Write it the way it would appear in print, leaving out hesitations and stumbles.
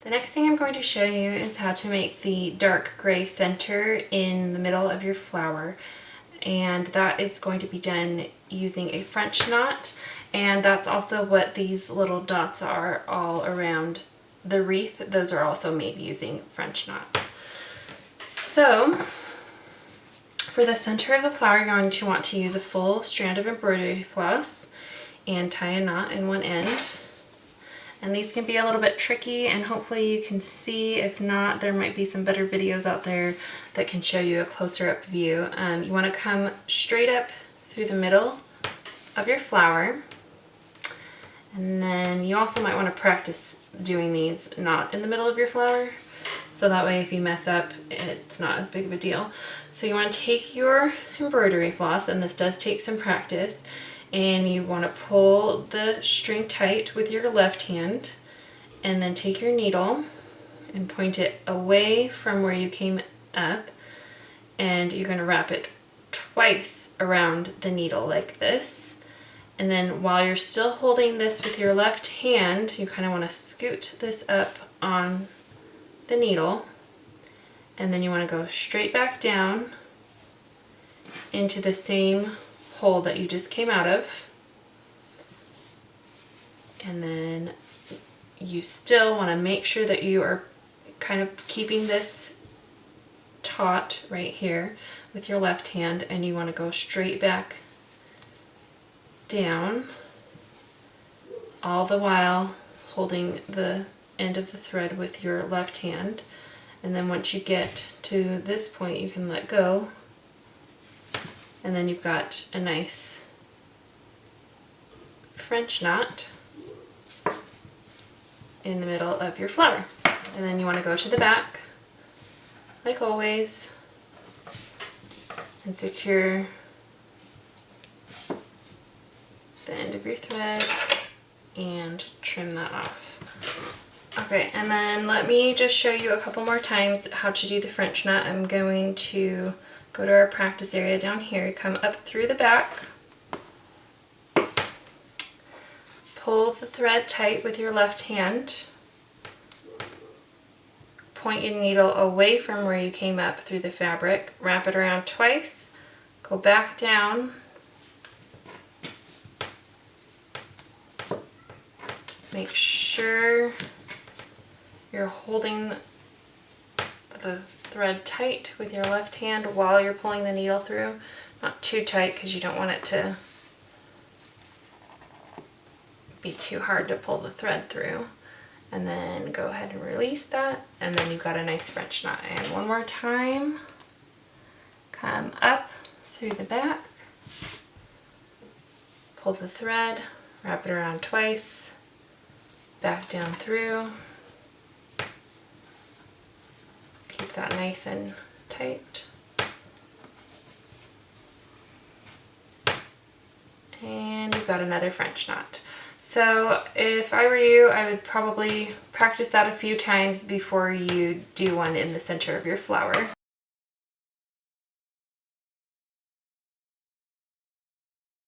The next thing I'm going to show you is how to make the dark gray center in the middle of your flower, and that is going to be done using a French knot, and that's also what these little dots are all around the wreath. Those are also made using French knots. So for the center of the flower, you're going to want to use a full strand of embroidery floss and tie a knot in one end. And these can be a little bit tricky, and hopefully you can see. If not, there might be some better videos out there that can show you a closer up view. You want to come straight up through the middle of your flower, and then you also might want to practice doing these not in the middle of your flower, so that way if you mess up, it's not as big of a deal. So you want to take your embroidery floss, and this does take some practice, and you want to pull the string tight with your left hand, and then take your needle and point it away from where you came up, and you're going to wrap it twice around the needle like this. And then while you're still holding this with your left hand, you kind of want to scoot this up on the needle, and then you want to go straight back down into the same hole that you just came out of. And then you still want to make sure that you are kind of keeping this taut right here with your left hand, and you want to go straight back down, all the while holding the end of the thread with your left hand. And then once you get to this point, you can let go, and then you've got a nice French knot in the middle of your flower. And then you want to go to the back, like always, and secure the end of your thread and trim that off. Okay, and then let me just show you a couple more times how to do the French knot. I'm going to go to our practice area down here, come up through the back, pull the thread tight with your left hand, point your needle away from where you came up through the fabric, wrap it around twice, go back down, make sure you're holding the thread tight with your left hand while you're pulling the needle through. Not too tight, because you don't want it to be too hard to pull the thread through. And then go ahead and release that, and then you've got a nice French knot. And one more time, come up through the back, pull the thread, wrap it around twice, back down through, keep that nice and tight, and you've got another French knot. So if I were you, I would probably practice that a few times before you do one in the center of your flower.